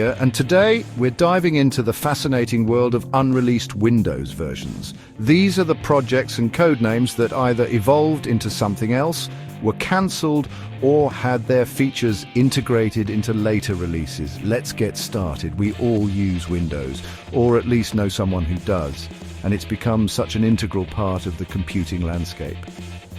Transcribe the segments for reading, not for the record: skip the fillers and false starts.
And today we're diving into the fascinating world of unreleased Windows versions. These are the projects and code names that either evolved into something else, were cancelled, or had their features integrated into later releases. Let's get started. We all use Windows, or at least know someone who does, and it's become such an integral part of the computing landscape.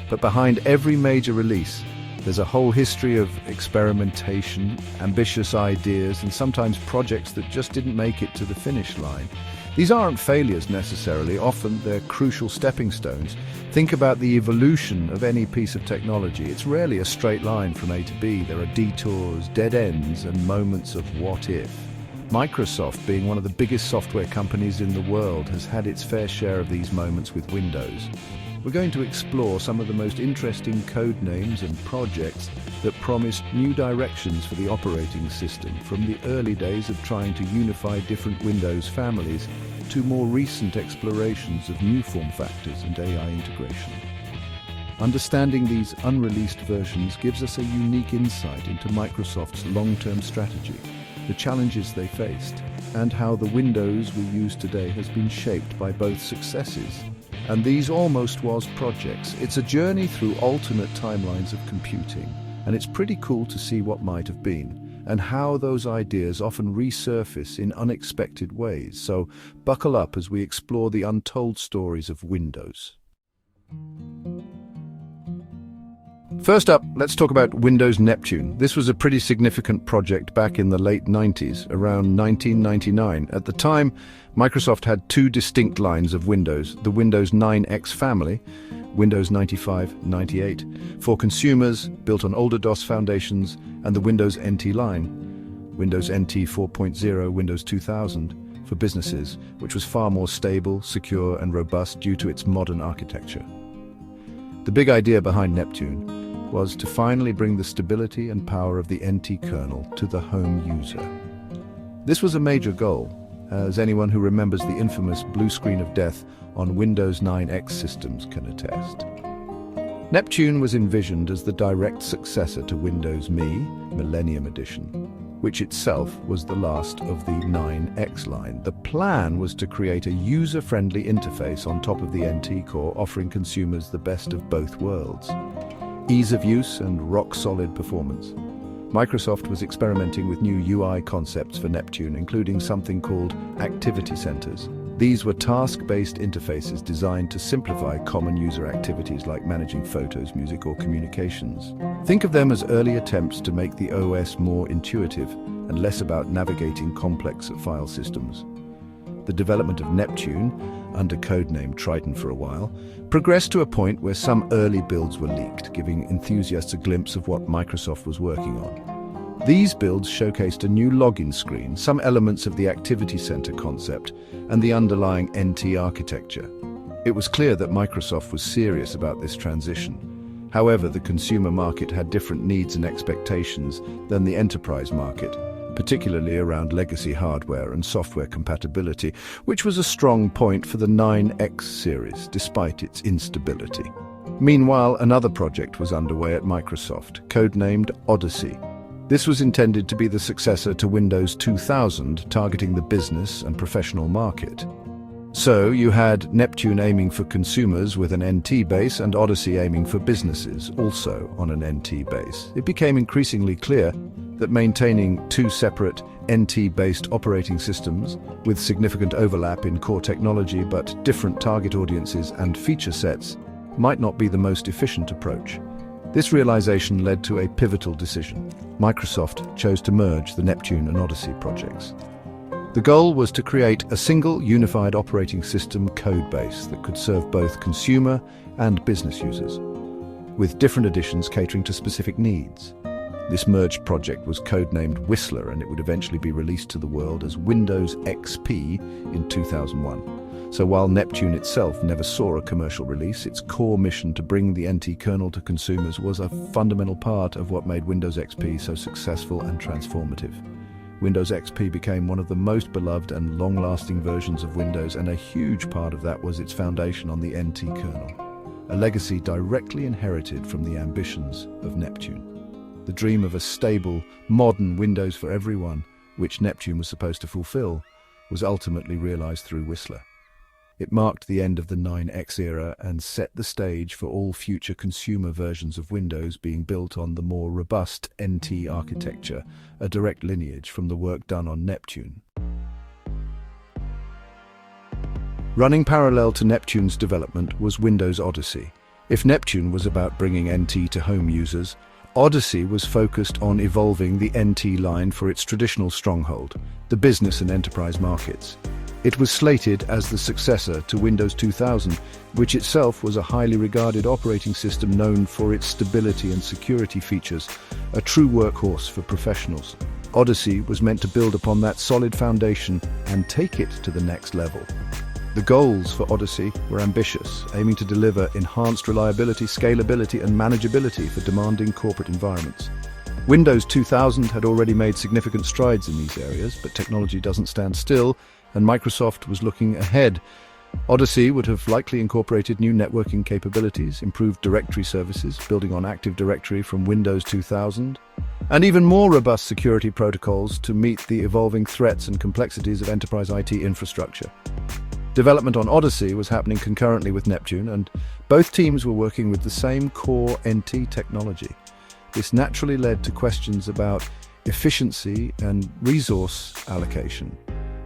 But behind every major release, there's a whole history of experimentation, ambitious ideas, and sometimes projects that just didn't make it to the finish line. These aren't failures necessarily, often they're crucial stepping stones. Think about the evolution of any piece of technology. It's rarely a straight line from A to B. There are detours, dead ends, and moments of what if. Microsoft, being one of the biggest software companies in the world, has had its fair share of these moments with Windows. We're going to explore some of the most interesting code names and projects that promised new directions for the operating system, from the early days of trying to unify different Windows families to more recent explorations of new form factors and AI integration. Understanding these unreleased versions gives us a unique insight into Microsoft's long-term strategy, the challenges they faced, and how the Windows we use today has been shaped by both successes and these almost was projects. It's a journey through alternate timelines of computing, and it's pretty cool to see what might have been, and how those ideas often resurface in unexpected ways. So buckle up as we explore the untold stories of Windows. First up, let's talk about Windows Neptune. This was a pretty significant project back in the late 90s, around 1999. At the time, Microsoft had two distinct lines of Windows: the Windows 9X family, Windows 95, 98, for consumers, built on older DOS foundations, and the Windows NT line, Windows NT 4.0, Windows 2000, for businesses, which was far more stable, secure, and robust due to its modern architecture. The big idea behind Neptune was to finally bring the stability and power of the NT kernel to the home user. This was a major goal, as anyone who remembers the infamous blue screen of death on Windows 9X systems can attest. Neptune was envisioned as the direct successor to Windows ME, Millennium Edition, which itself was the last of the 9X line. The plan was to create a user-friendly interface on top of the NT core, offering consumers the best of both worlds: ease of use and rock-solid performance. Microsoft was experimenting with new UI concepts for Neptune, including something called activity centers. These were task-based interfaces designed to simplify common user activities like managing photos, music, or communications. Think of them as early attempts to make the OS more intuitive and less about navigating complex file systems. The development of Neptune, under codename Triton for a while, progressed to a point where some early builds were leaked, giving enthusiasts a glimpse of what Microsoft was working on. These builds showcased a new login screen, some elements of the Activity Center concept, and the underlying NT architecture. It was clear that Microsoft was serious about this transition. However, the consumer market had different needs and expectations than the enterprise market, particularly around legacy hardware and software compatibility, which was a strong point for the 9X series, despite its instability. Meanwhile, another project was underway at Microsoft, codenamed Odyssey. This was intended to be the successor to Windows 2000, targeting the business and professional market. So you had Neptune aiming for consumers with an NT base and Odyssey aiming for businesses, also on an NT base. It became increasingly clear that maintaining two separate NT-based operating systems with significant overlap in core technology but different target audiences and feature sets might not be the most efficient approach. This realization led to a pivotal decision. Microsoft chose to merge the Neptune and Odyssey projects. The goal was to create a single unified operating system codebase that could serve both consumer and business users, with different editions catering to specific needs. This merged project was codenamed Whistler, and it would eventually be released to the world as Windows XP in 2001. So while Neptune itself never saw a commercial release, its core mission to bring the NT kernel to consumers was a fundamental part of what made Windows XP so successful and transformative. Windows XP became one of the most beloved and long-lasting versions of Windows, and a huge part of that was its foundation on the NT kernel, a legacy directly inherited from the ambitions of Neptune. The dream of a stable, modern Windows for everyone which Neptune was supposed to fulfill, was ultimately realized through Whistler. It marked the end of the 9X era and set the stage for all future consumer versions of Windows being built on the more robust NT architecture, a direct lineage from the work done on Neptune. Running parallel to Neptune's development was Windows Odyssey. If Neptune was about bringing NT to home users, Odyssey was focused on evolving the NT line for its traditional stronghold, the business and enterprise markets. It was slated as the successor to Windows 2000, which itself was a highly regarded operating system known for its stability and security features, a true workhorse for professionals. Odyssey was meant to build upon that solid foundation and take it to the next level. The goals for Odyssey were ambitious, aiming to deliver enhanced reliability, scalability, and manageability for demanding corporate environments. Windows 2000 had already made significant strides in these areas, but technology doesn't stand still, and Microsoft was looking ahead. Odyssey would have likely incorporated new networking capabilities, improved directory services, building on Active Directory from Windows 2000, and even more robust security protocols to meet the evolving threats and complexities of enterprise IT infrastructure. Development on Odyssey was happening concurrently with Neptune, and both teams were working with the same core NT technology. This naturally led to questions about efficiency and resource allocation.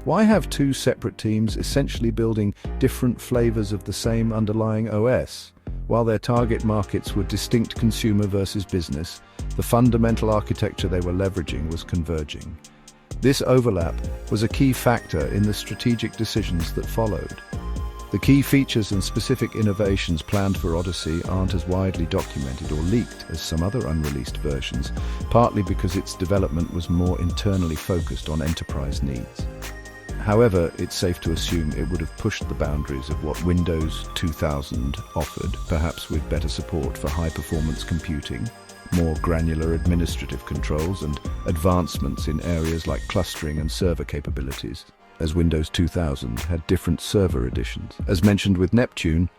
Why have two separate teams essentially building different flavors of the same underlying OS? While their target markets were distinct consumer versus business, the fundamental architecture they were leveraging was converging. This overlap was a key factor in the strategic decisions that followed. The key features and specific innovations planned for Odyssey aren't as widely documented or leaked as some other unreleased versions, partly because its development was more internally focused on enterprise needs. However, it's safe to assume it would have pushed the boundaries of what Windows 2000 offered, perhaps with better support for high-performance computing, more granular administrative controls, and advancements in areas like clustering and server capabilities, as Windows 2000 had different server editions. As mentioned with Neptune,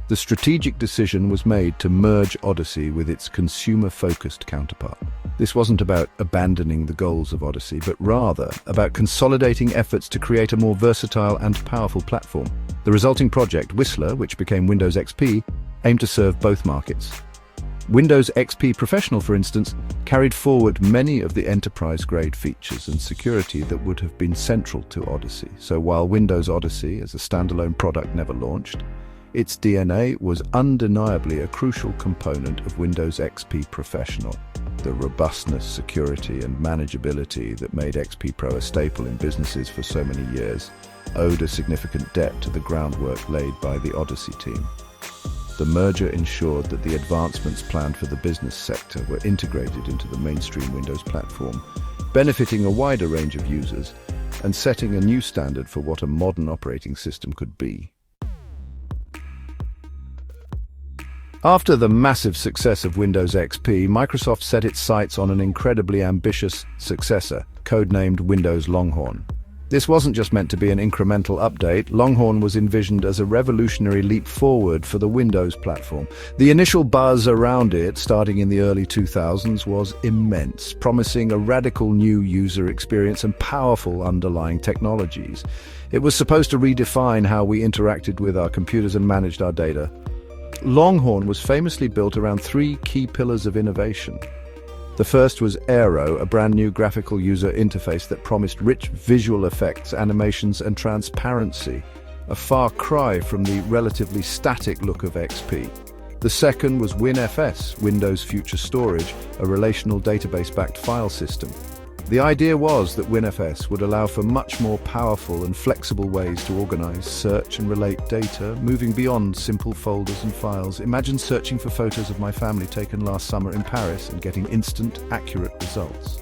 the strategic decision was made to merge Odyssey with its consumer-focused counterpart. This wasn't about abandoning the goals of Odyssey, but rather about consolidating efforts to create a more versatile and powerful platform. The resulting project, Whistler, which became Windows XP, aimed to serve both markets. Windows XP Professional, for instance, carried forward many of the enterprise-grade features and security that would have been central to Odyssey. So while Windows Odyssey as a standalone product never launched, its DNA was undeniably a crucial component of Windows XP Professional. The robustness, security, and manageability that made XP Pro a staple in businesses for so many years owed a significant debt to the groundwork laid by the Odyssey team. The merger ensured that the advancements planned for the business sector were integrated into the mainstream Windows platform, benefiting a wider range of users and setting a new standard for what a modern operating system could be. After the massive success of Windows XP, Microsoft set its sights on an incredibly ambitious successor, codenamed Windows Longhorn. This wasn't just meant to be an incremental update. Longhorn was envisioned as a revolutionary leap forward for the Windows platform. The initial buzz around it, starting in the early 2000s, was immense, promising a radical new user experience and powerful underlying technologies. It was supposed to redefine how we interacted with our computers and managed our data. Longhorn was famously built around three key pillars of innovation. The first was Aero, a brand new graphical user interface that promised rich visual effects, animations, and transparency, a far cry from the relatively static look of XP. The second was WinFS, Windows Future Storage, a relational database-backed file system. The idea was that WinFS would allow for much more powerful and flexible ways to organize, search, and relate data, moving beyond simple folders and files. Imagine searching for photos of my family taken last summer in Paris and getting instant, accurate results.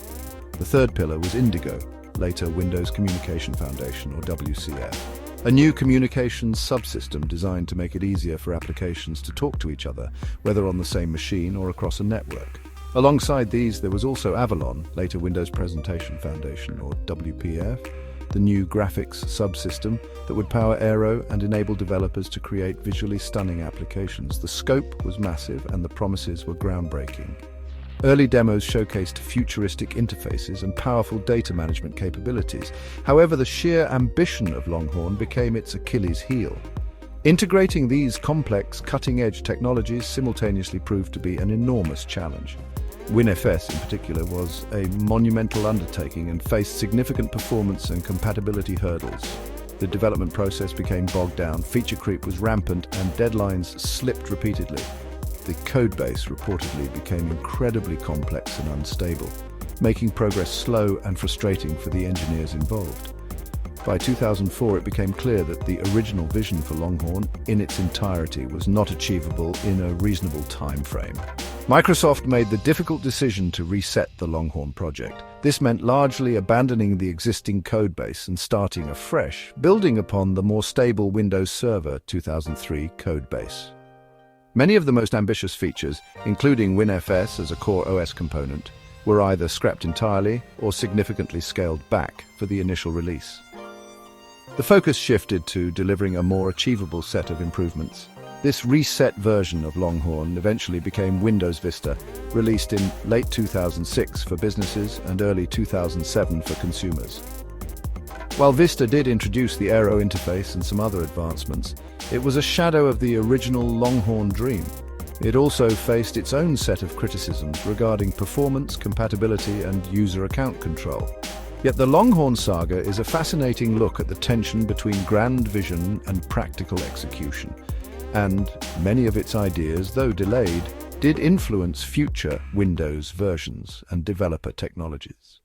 The third pillar was Indigo, later Windows Communication Foundation, or WCF, a new communications subsystem designed to make it easier for applications to talk to each other, whether on the same machine or across a network. Alongside these, there was also Avalon, later Windows Presentation Foundation, or WPF, the new graphics subsystem that would power Aero and enable developers to create visually stunning applications. The scope was massive and the promises were groundbreaking. Early demos showcased futuristic interfaces and powerful data management capabilities. However, the sheer ambition of Longhorn became its Achilles heel. Integrating these complex, cutting-edge technologies simultaneously proved to be an enormous challenge. WinFS, in particular, was a monumental undertaking and faced significant performance and compatibility hurdles. The development process became bogged down, feature creep was rampant, and deadlines slipped repeatedly. The codebase reportedly became incredibly complex and unstable, making progress slow and frustrating for the engineers involved. By 2004, it became clear that the original vision for Longhorn in its entirety was not achievable in a reasonable time frame. Microsoft made the difficult decision to reset the Longhorn project. This meant largely abandoning the existing codebase and starting afresh, building upon the more stable Windows Server 2003 codebase. Many of the most ambitious features, including WinFS as a core OS component, were either scrapped entirely or significantly scaled back for the initial release. The focus shifted to delivering a more achievable set of improvements. This reset version of Longhorn eventually became Windows Vista, released in late 2006 for businesses and early 2007 for consumers. While Vista did introduce the Aero interface and some other advancements, it was a shadow of the original Longhorn dream. It also faced its own set of criticisms regarding performance, compatibility, and user account control. Yet the Longhorn saga is a fascinating look at the tension between grand vision and practical execution. And many of its ideas, though delayed, did influence future Windows versions and developer technologies.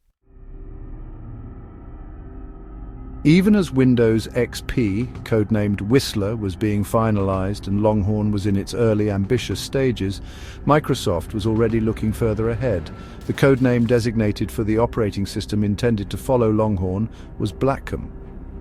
Even as Windows XP, codenamed Whistler, was being finalized and Longhorn was in its early ambitious stages, Microsoft was already looking further ahead. The codename designated for the operating system intended to follow Longhorn was Blackcomb.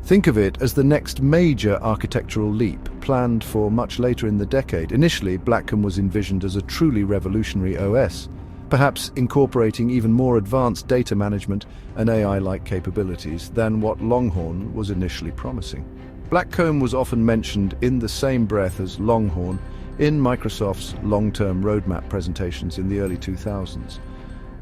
Think of it as the next major architectural leap, planned for much later in the decade. Initially, Blackcomb was envisioned as a truly revolutionary OS, perhaps incorporating even more advanced data management and AI-like capabilities than what Longhorn was initially promising. Blackcomb was often mentioned in the same breath as Longhorn in Microsoft's long-term roadmap presentations in the early 2000s.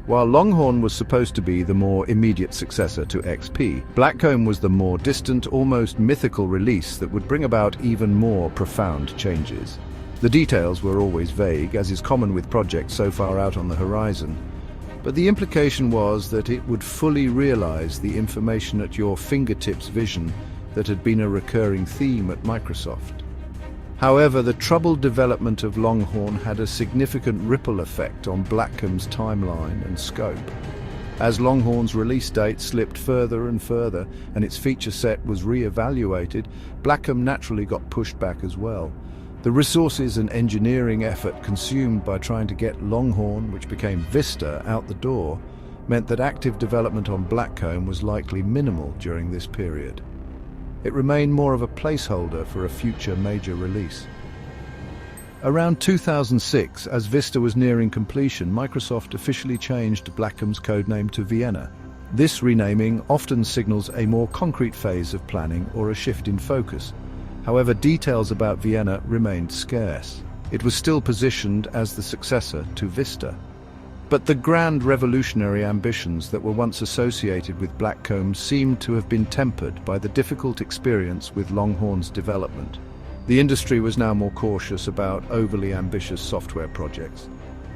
While Longhorn was supposed to be the more immediate successor to XP, Blackcomb was the more distant, almost mythical release that would bring about even more profound changes. The details were always vague, as is common with projects so far out on the horizon, but the implication was that it would fully realize the information at your fingertips vision that had been a recurring theme at Microsoft. However, the troubled development of Longhorn had a significant ripple effect on Blackcomb's timeline and scope. As Longhorn's release date slipped further and further and its feature set was re-evaluated, Blackcomb naturally got pushed back as well. The resources and engineering effort consumed by trying to get Longhorn, which became Vista, out the door, meant that active development on Blackcomb was likely minimal during this period. It remained more of a placeholder for a future major release. Around 2006, as Vista was nearing completion, Microsoft officially changed Blackcomb's codename to Vienna. This renaming often signals a more concrete phase of planning or a shift in focus. However, details about Vienna remained scarce. It was still positioned as the successor to Vista. But the grand revolutionary ambitions that were once associated with Blackcomb seemed to have been tempered by the difficult experience with Longhorn's development. The industry was now more cautious about overly ambitious software projects.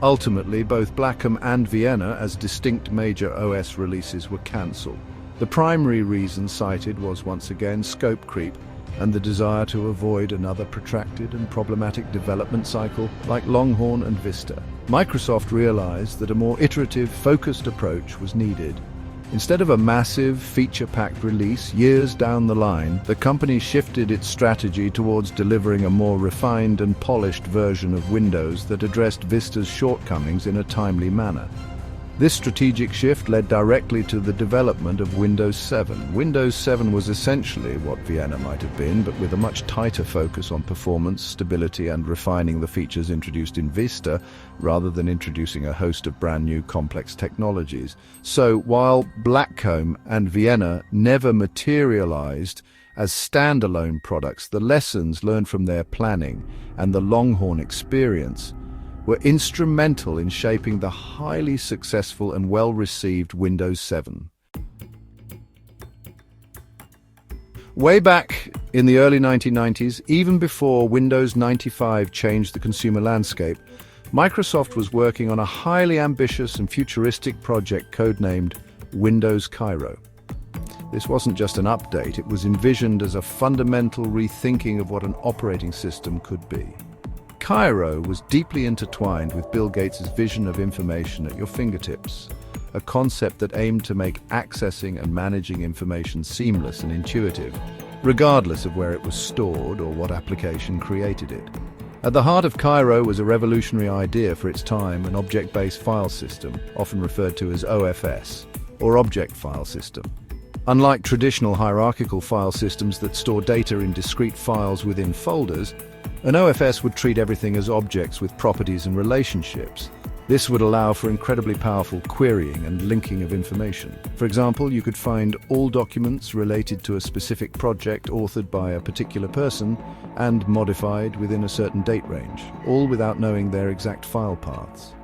Ultimately, both Blackcomb and Vienna as distinct major OS releases were cancelled. The primary reason cited was once again scope creep and the desire to avoid another protracted and problematic development cycle like Longhorn and Vista. Microsoft realized that a more iterative, focused approach was needed. Instead of a massive, feature-packed release years down the line, the company shifted its strategy towards delivering a more refined and polished version of Windows that addressed Vista's shortcomings in a timely manner. This strategic shift led directly to the development of Windows 7. Windows 7 was essentially what Vienna might have been, but with a much tighter focus on performance, stability, and refining the features introduced in Vista, rather than introducing a host of brand new complex technologies. So, while Blackcomb and Vienna never materialized as standalone products, the lessons learned from their planning and the Longhorn experience were instrumental in shaping the highly successful and well-received Windows 7. Way back in the early 1990s, even before Windows 95 changed the consumer landscape, Microsoft was working on a highly ambitious and futuristic project codenamed Windows Cairo. This wasn't just an update, it was envisioned as a fundamental rethinking of what an operating system could be. Cairo was deeply intertwined with Bill Gates' vision of information at your fingertips, a concept that aimed to make accessing and managing information seamless and intuitive, regardless of where it was stored or what application created it. At the heart of Cairo was a revolutionary idea for its time, an object-based file system, often referred to as OFS, or Object File System. Unlike traditional hierarchical file systems that store data in discrete files within folders, an OFS would treat everything as objects with properties and relationships. This would allow for incredibly powerful querying and linking of information. For example, you could find all documents related to a specific project authored by a particular person and modified within a certain date range, all without knowing their exact file paths.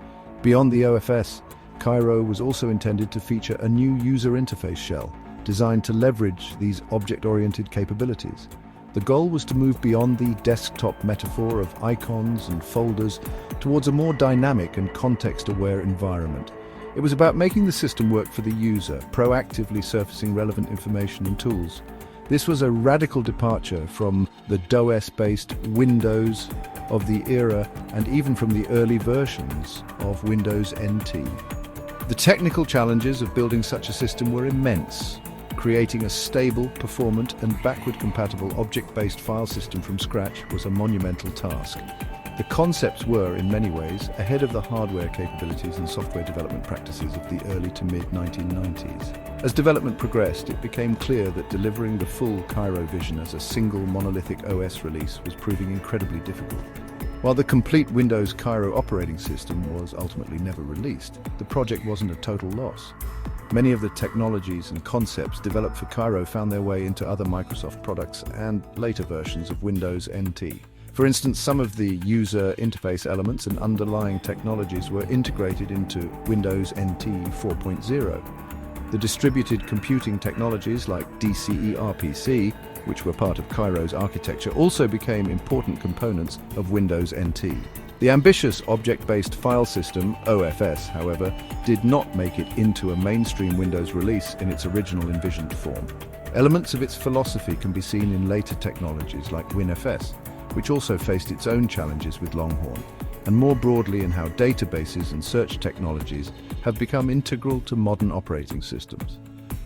Beyond the OFS, Cairo was also intended to feature a new user interface shell, designed to leverage these object-oriented capabilities. The goal was to move beyond the desktop metaphor of icons and folders towards a more dynamic and context-aware environment. It was about making the system work for the user, proactively surfacing relevant information and tools. This was a radical departure from the DOS-based Windows of the era and even from the early versions of Windows NT. The technical challenges of building such a system were immense. Creating a stable, performant, and backward-compatible object-based file system from scratch was a monumental task. The concepts were, in many ways, ahead of the hardware capabilities and software development practices of the early to mid-1990s. As development progressed, it became clear that delivering the full Cairo vision as a single monolithic OS release was proving incredibly difficult. While the complete Windows Cairo operating system was ultimately never released, the project wasn't a total loss. Many of the technologies and concepts developed for Cairo found their way into other Microsoft products and later versions of Windows NT. For instance, some of the user interface elements and underlying technologies were integrated into Windows NT 4.0. The distributed computing technologies like DCE-RPC, which were part of Cairo's architecture, also became important components of Windows NT. The ambitious object-based file system, OFS, however, did not make it into a mainstream Windows release in its original envisioned form. Elements of its philosophy can be seen in later technologies like WinFS, which also faced its own challenges with Longhorn, and more broadly in how databases and search technologies have become integral to modern operating systems.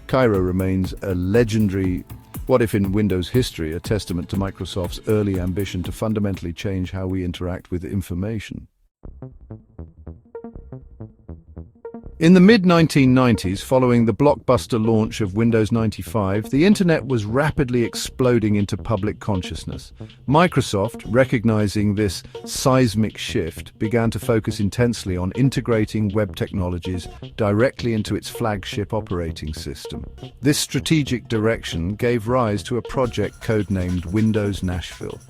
Cairo remains a legendary what if in Windows history, a testament to Microsoft's early ambition to fundamentally change how we interact with information. In the mid-1990s, following the blockbuster launch of Windows 95, the Internet was rapidly exploding into public consciousness. Microsoft, recognizing this seismic shift, began to focus intensely on integrating web technologies directly into its flagship operating system. This strategic direction gave rise to a project codenamed Windows Nashville,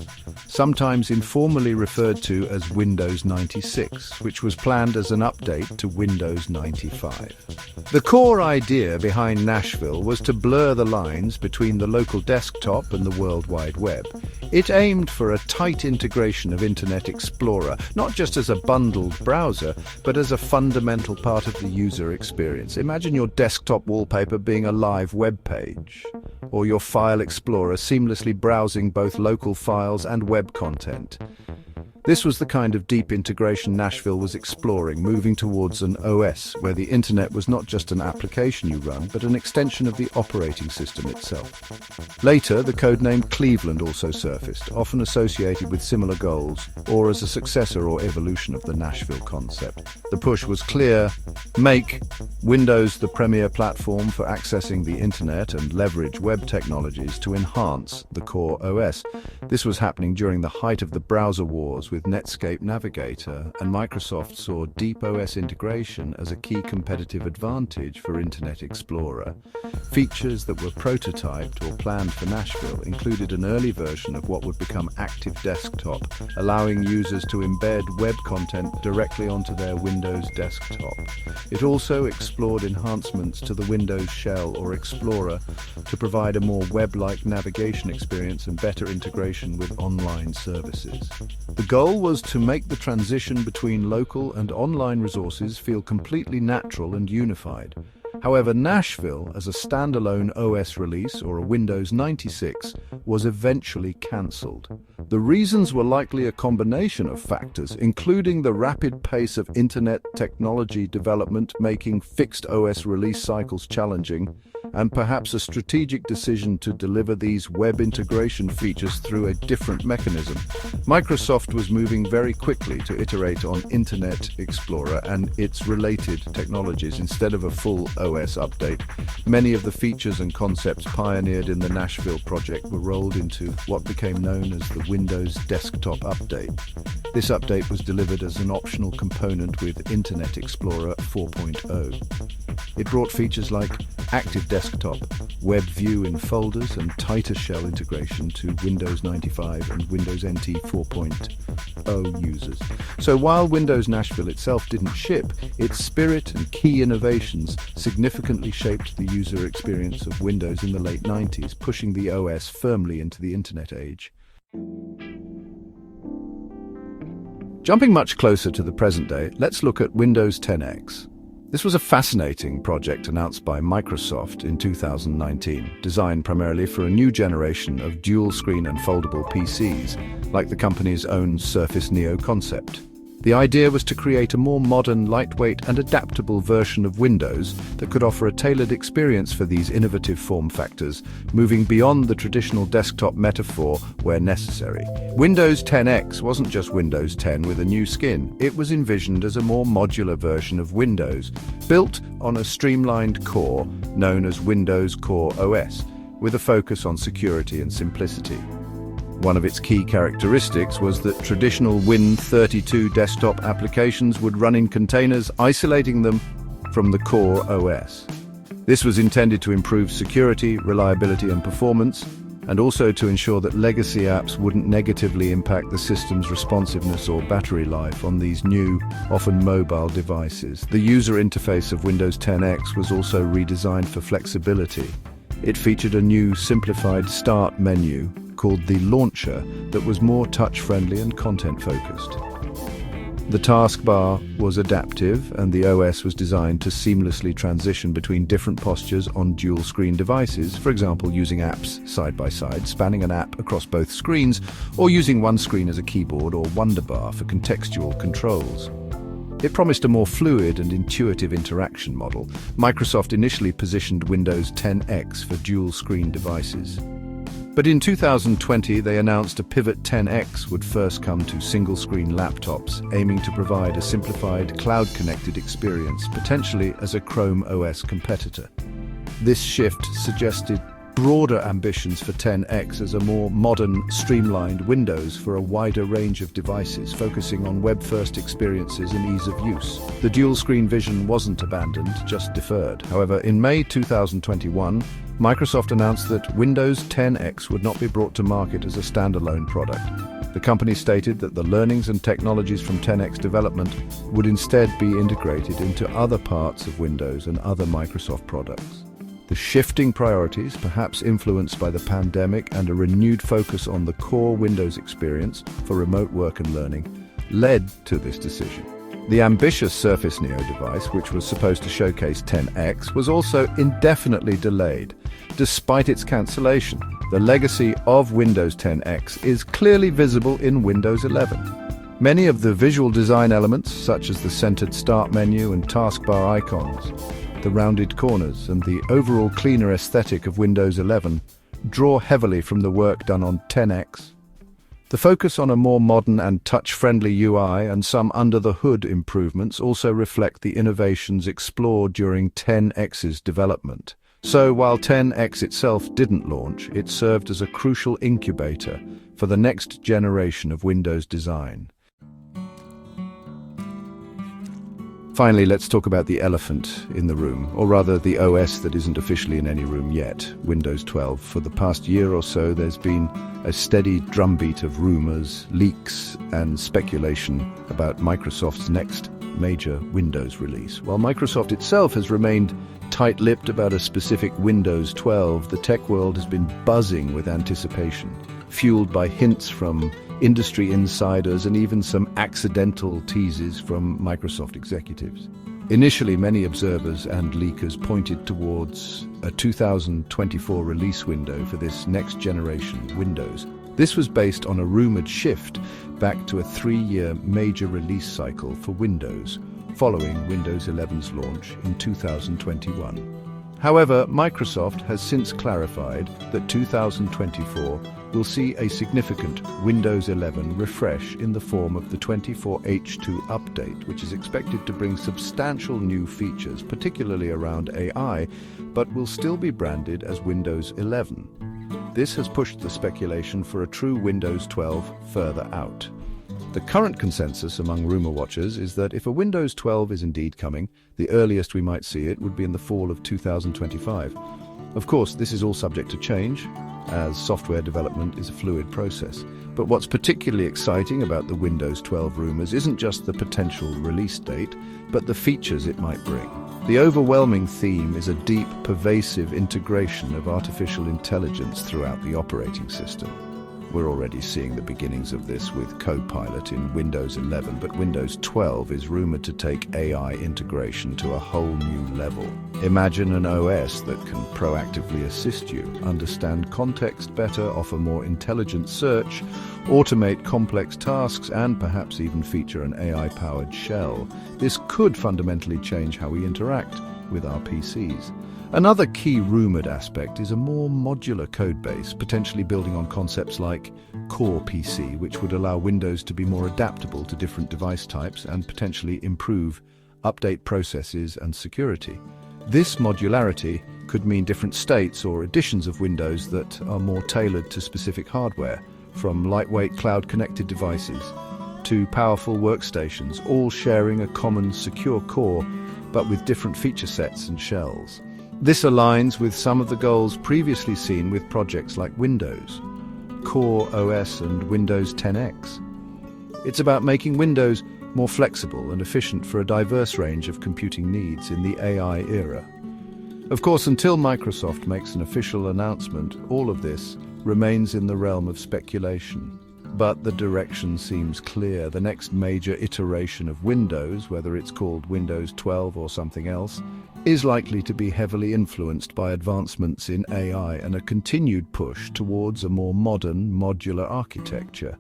sometimes informally referred to as Windows 96, which was planned as an update to Windows 95. The core idea behind Nashville was to blur the lines between the local desktop and the World Wide Web. It aimed for a tight integration of Internet Explorer, not just as a bundled browser, but as a fundamental part of the user experience. Imagine your desktop wallpaper being a live web page, or your File Explorer seamlessly browsing both local files and web content. This was the kind of deep integration Nashville was exploring, moving towards an OS where the Internet was not just an application you run, but an extension of the operating system itself. Later, the codename Cleveland also surfaced, often associated with similar goals, or as a successor or evolution of the Nashville concept. The push was clear: make Windows the premier platform for accessing the Internet and leverage web technologies to enhance the core OS. This was happening during the height of the browser wars, with with Netscape Navigator, and Microsoft saw deep OS integration as a key competitive advantage for Internet Explorer. Features that were prototyped or planned for Nashville included an early version of what would become Active Desktop, allowing users to embed web content directly onto their Windows desktop. It also explored enhancements to the Windows Shell or Explorer to provide a more web-like navigation experience and better integration with online services. The goal was to make the transition between local and online resources feel completely natural and unified. However, Nashville, as a standalone OS release or a Windows 96, was eventually cancelled. The reasons were likely a combination of factors, including the rapid pace of internet technology development making fixed OS release cycles challenging, and perhaps a strategic decision to deliver these web integration features through a different mechanism. Microsoft was moving very quickly to iterate on Internet Explorer and its related technologies instead of a full OS update. Many of the features and concepts pioneered in the Nashville project were rolled into what became known as the Windows Desktop Update. This update was delivered as an optional component with Internet Explorer 4.0. It brought features like Active Desktop, web view in folders, and tighter shell integration to Windows 95 and Windows NT 4.0 users. So while Windows Nashville itself didn't ship, its spirit and key innovations significantly shaped the user experience of Windows in the late 90s, pushing the OS firmly into the Internet age. Jumping much closer to the present day, let's look at Windows 10X. This was a fascinating project announced by Microsoft in 2019, designed primarily for a new generation of dual-screen and foldable PCs, like the company's own Surface Neo concept. The idea was to create a more modern, lightweight, and adaptable version of Windows that could offer a tailored experience for these innovative form factors, moving beyond the traditional desktop metaphor where necessary. Windows 10X wasn't just Windows 10 with a new skin. It was envisioned as a more modular version of Windows, built on a streamlined core known as Windows Core OS, with a focus on security and simplicity. One of its key characteristics was that traditional Win32 desktop applications would run in containers, isolating them from the core OS. This was intended to improve security, reliability, and performance, and also to ensure that legacy apps wouldn't negatively impact the system's responsiveness or battery life on these new, often mobile devices. The user interface of Windows 10X was also redesigned for flexibility. It featured a new simplified start menu called the Launcher that was more touch-friendly and content-focused. The taskbar was adaptive, and the OS was designed to seamlessly transition between different postures on dual-screen devices, for example using apps side by side, spanning an app across both screens, or using one screen as a keyboard or wonderbar for contextual controls. It promised a more fluid and intuitive interaction model. Microsoft initially positioned Windows 10X for dual-screen devices. But in 2020, they announced a Pivot 10X would first come to single-screen laptops, aiming to provide a simplified, cloud-connected experience, potentially as a Chrome OS competitor. This shift suggested broader ambitions for 10X as a more modern, streamlined Windows for a wider range of devices, focusing on web-first experiences and ease of use. The dual-screen vision wasn't abandoned, just deferred. However, in May 2021, Microsoft announced that Windows 10X would not be brought to market as a standalone product. The company stated that the learnings and technologies from 10X development would instead be integrated into other parts of Windows and other Microsoft products. The shifting priorities, perhaps influenced by the pandemic and a renewed focus on the core Windows experience for remote work and learning, led to this decision. The ambitious Surface Neo device, which was supposed to showcase 10X, was also indefinitely delayed. Despite its cancellation, the legacy of Windows 10X is clearly visible in Windows 11. Many of the visual design elements, such as the centered start menu and taskbar icons, the rounded corners, and the overall cleaner aesthetic of Windows 11, draw heavily from the work done on 10X. The focus on a more modern and touch-friendly UI and some under-the-hood improvements also reflect the innovations explored during 10X's development. So while 10X itself didn't launch, it served as a crucial incubator for the next generation of Windows design. Finally, let's talk about the elephant in the room, or rather the OS that isn't officially in any room yet, Windows 12. For the past year or so, there's been a steady drumbeat of rumors, leaks, and speculation about Microsoft's next major Windows release. While Microsoft itself has remained tight-lipped about a specific Windows 12, the tech world has been buzzing with anticipation, fueled by hints from industry insiders and even some accidental teases from Microsoft executives. Initially, many observers and leakers pointed towards a 2024 release window for this next-generation Windows. This was based on a rumored shift back to a 3-year major release cycle for Windows, following Windows 11's launch in 2021. However, Microsoft has since clarified that 2024 will see a significant Windows 11 refresh in the form of the 24H2 update, which is expected to bring substantial new features, particularly around AI, but will still be branded as Windows 11. This has pushed the speculation for a true Windows 12 further out. The current consensus among rumor watchers is that if a Windows 12 is indeed coming, the earliest we might see it would be in the fall of 2025. Of course, this is all subject to change, as software development is a fluid process. But what's particularly exciting about the Windows 12 rumors isn't just the potential release date, but the features it might bring. The overwhelming theme is a deep, pervasive integration of artificial intelligence throughout the operating system. We're already seeing the beginnings of this with Copilot in Windows 11, but Windows 12 is rumored to take AI integration to a whole new level. Imagine an OS that can proactively assist you, understand context better, offer more intelligent search, automate complex tasks, and perhaps even feature an AI-powered shell. This could fundamentally change how we interact with our PCs. Another key rumored aspect is a more modular codebase, potentially building on concepts like Core PC, which would allow Windows to be more adaptable to different device types and potentially improve update processes and security. This modularity could mean different states or editions of Windows that are more tailored to specific hardware, from lightweight cloud-connected devices to powerful workstations, all sharing a common secure core, but with different feature sets and shells. This aligns with some of the goals previously seen with projects like Windows, Core OS and Windows 10X. It's about making Windows more flexible and efficient for a diverse range of computing needs in the AI era. Of course, until Microsoft makes an official announcement, all of this remains in the realm of speculation. But the direction seems clear. The next major iteration of Windows, whether it's called Windows 12 or something else, is likely to be heavily influenced by advancements in AI and a continued push towards a more modern, modular architecture.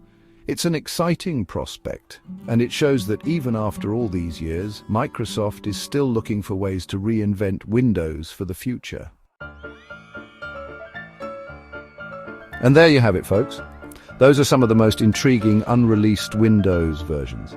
It's an exciting prospect, and it shows that even after all these years, Microsoft is still looking for ways to reinvent Windows for the future. And there you have it, folks. Those are some of the most intriguing unreleased Windows versions.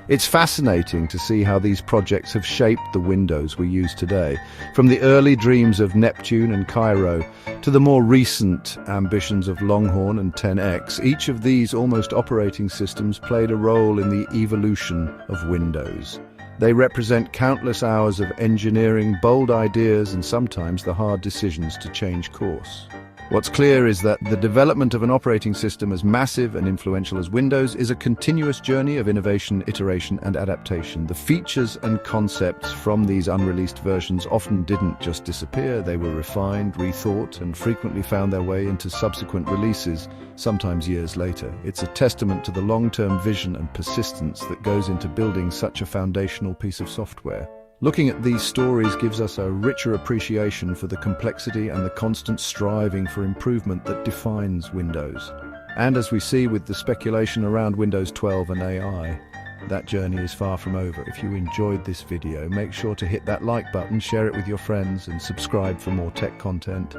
It's fascinating to see how these projects have shaped the Windows we use today, from the early dreams of Neptune and Cairo to the more recent ambitions of Longhorn and 10X. Each of these almost operating systems played a role in the evolution of Windows. They represent countless hours of engineering, bold ideas, and sometimes the hard decisions to change course. What's clear is that the development of an operating system as massive and influential as Windows is a continuous journey of innovation, iteration, and adaptation. The features and concepts from these unreleased versions often didn't just disappear. They were refined, rethought, and frequently found their way into subsequent releases, sometimes years later. It's a testament to the long-term vision and persistence that goes into building such a foundational piece of software. Looking at these stories gives us a richer appreciation for the complexity and the constant striving for improvement that defines Windows. And as we see with the speculation around Windows 12 and AI, that journey is far from over. If you enjoyed this video, make sure to hit that like button, share it with your friends, and subscribe for more tech content.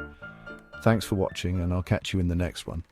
Thanks for watching, and I'll catch you in the next one.